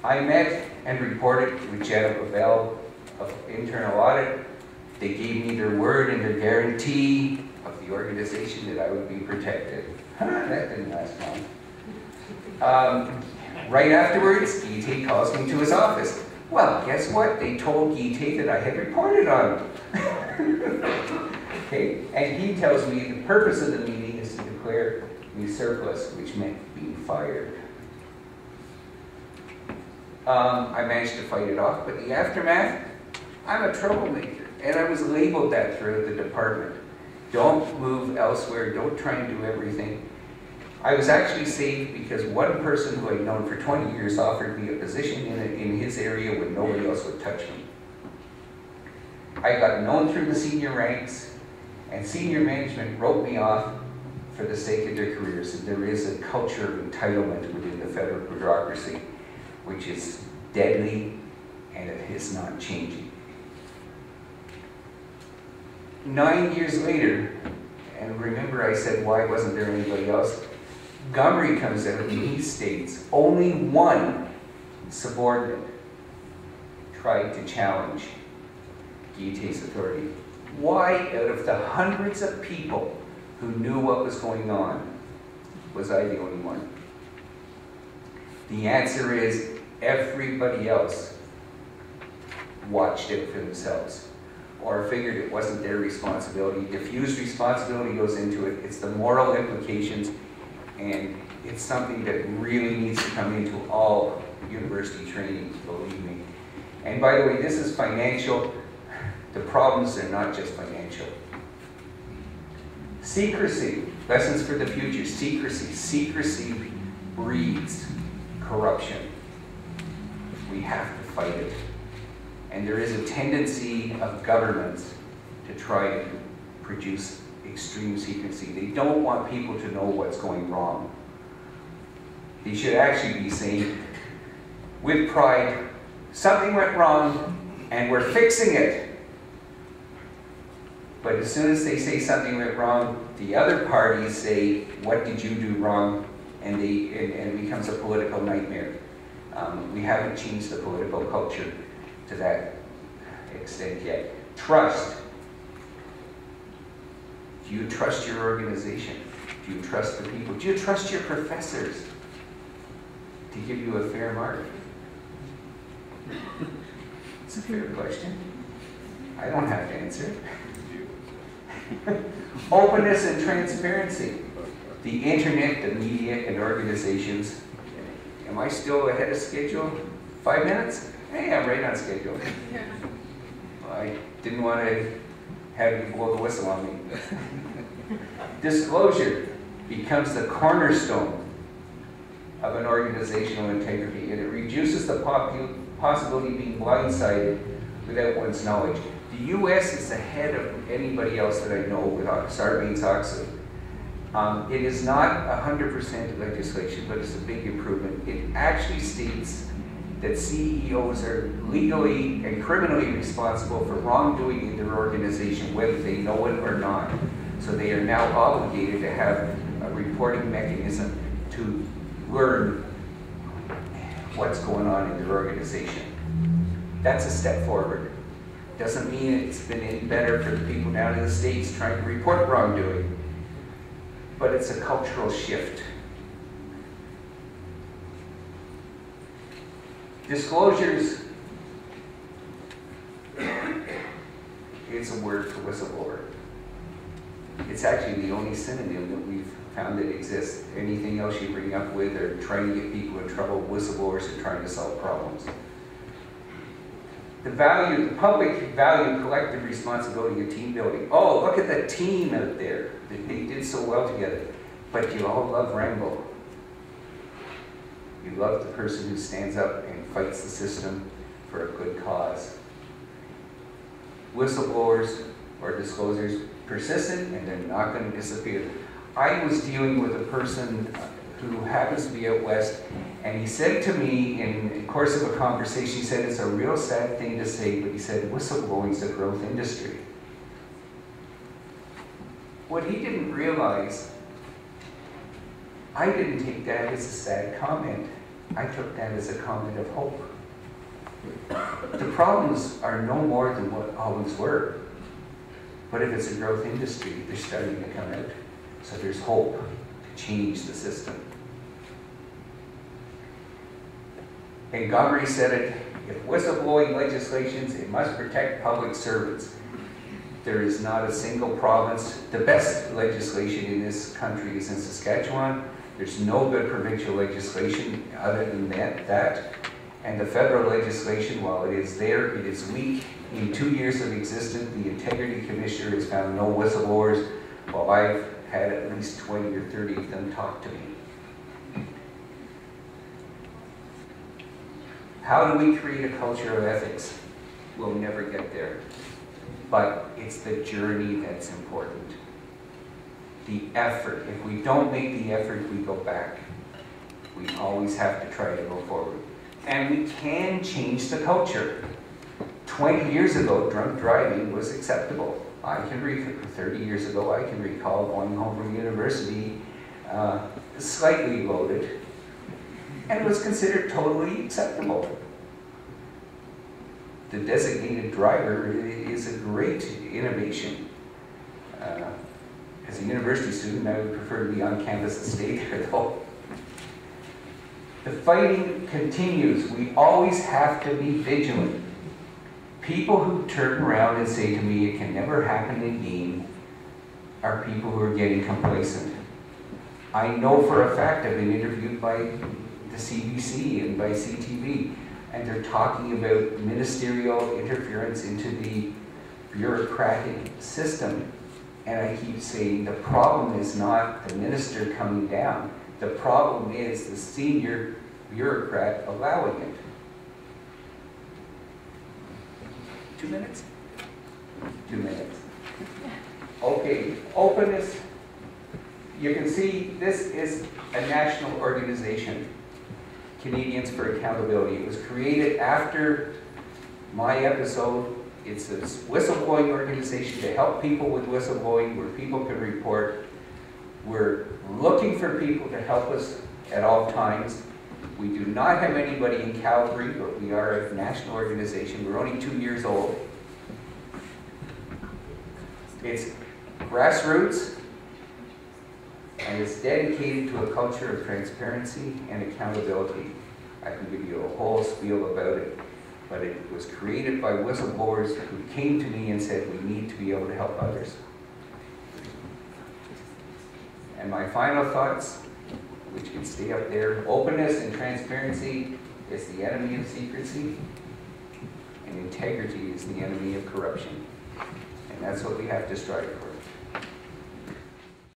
I met and reported with Janet Lavelle of Internal Audit. They gave me their word and their guarantee of the organization that I would be protected. That didn't last long. Right afterwards, Guite calls me to his office. Well, guess what? They told Guite that I had reported on him. Okay, and he tells me the purpose of the meeting is to declare me surplus, which meant being fired. I managed to fight it off, but the aftermath, I'm a troublemaker, and I was labeled that throughout the department. Don't move elsewhere, don't try and do everything. I was actually saved because one person who I'd known for 20 years offered me a position in his area when nobody else would touch me. I got known through the senior ranks, and senior management wrote me off for the sake of their careers. And there is a culture of entitlement within the federal bureaucracy, which is deadly, and it is not changing. 9 years later, and remember I said, why wasn't there anybody else? Montgomery comes out and he states, only one subordinate tried to challenge Guite's authority. Why, out of the hundreds of people who knew what was going on, was I the only one? The answer is everybody else watched it for themselves, or figured it wasn't their responsibility. Diffused responsibility goes into it. It's the moral implications, and it's something that really needs to come into all university training, believe me. And by the way, this is financial. The problems are not just financial. Secrecy, lessons for the future. Secrecy. Secrecy breeds corruption. We have to fight it. And there is a tendency of governments to try to produce extreme secrecy. They don't want people to know what's going wrong. They should actually be saying, with pride, something went wrong and we're fixing it. But as soon as they say something went wrong, the other parties say, what did you do wrong? And it becomes a political nightmare. We haven't changed the political culture to that extent yet. Trust. Do you trust your organization? Do you trust the people? Do you trust your professors to give you a fair mark? It's a fair question. I don't have to answer it. Openness and transparency. The internet, the media, and organizations. Am I still ahead of schedule? 5 minutes? Hey, I'm right on schedule. Well, I didn't want to have you blow the whistle on me. Disclosure becomes the cornerstone of an organizational integrity, and it reduces the possibility of being blindsided without one's knowledge. The U.S. is ahead of anybody else that I know with Sarbanes-Oxley. It is not 100% legislation, but it's a big improvement. It actually states that CEOs are legally and criminally responsible for wrongdoing in their organization, whether they know it or not. So they are now obligated to have a reporting mechanism to learn what's going on in their organization. That's a step forward. Doesn't mean it's been any better for the people down in the States trying to report wrongdoing, but it's a cultural shift. Disclosures is a word for whistleblower. It's actually the only synonym that we've found that exists. Anything else you bring up with or trying to get people in trouble, whistleblowers are trying to solve problems. The public value collective responsibility of team building. Oh, look at the team out there. They did so well together. But you all love Rambo. You love the person who stands up and fights the system for a good cause. Whistleblowers or disclosures, persistent, and they're not going to disappear. I was dealing with a person who happens to be out west, and he said to me in the course of a conversation, he said, it's a real sad thing to say, but he said, whistleblowing is a growth industry. What he didn't realize, I didn't take that as a sad comment. I took that as a comment of hope. The problems are no more than what always were. But if it's a growth industry, they're starting to come out. So there's hope to change the system. Montgomery said it, if whistleblowing legislations, it must protect public servants. There is not a single province. The best legislation in this country is in Saskatchewan. There's no good provincial legislation other than that. And the federal legislation, while it is there, it is weak. In 2 years of existence, the Integrity Commissioner has found no whistleblowers, while I've had at least 20 or 30 of them talk to me. How do we create a culture of ethics? We'll never get there. But it's the journey that's important. The effort. If we don't make the effort, we go back. We always have to try to go forward. And we can change the culture. 20 years ago, drunk driving was acceptable. 30 years ago, I can recall going home from university slightly loaded, and it was considered totally acceptable. The designated driver is a great innovation. As a university student, I would prefer to be on campus and stay there, though. The fighting continues. We always have to be vigilant. People who turn around and say to me, it can never happen again, are people who are getting complacent. I know for a fact, I've been interviewed by the CBC and by CTV, and they're talking about ministerial interference into the bureaucratic system. And I keep saying the problem is not the minister coming down. The problem is the senior bureaucrat allowing it. 2 minutes? 2 minutes. Okay, openness. You can see this is a national organization, Canadians for Accountability. It was created after my episode. It's a whistleblowing organization to help people with whistleblowing, where people can report. We're looking for people to help us at all times. We do not have anybody in Calgary, but we are a national organization. We're only 2 years old. It's grassroots, and it's dedicated to a culture of transparency and accountability. I can give you a whole spiel about it, but it was created by whistleblowers who came to me and said, we need to be able to help others. And my final thoughts, which can stay up there: openness and transparency is the enemy of secrecy, and integrity is the enemy of corruption. And that's what we have to strive for.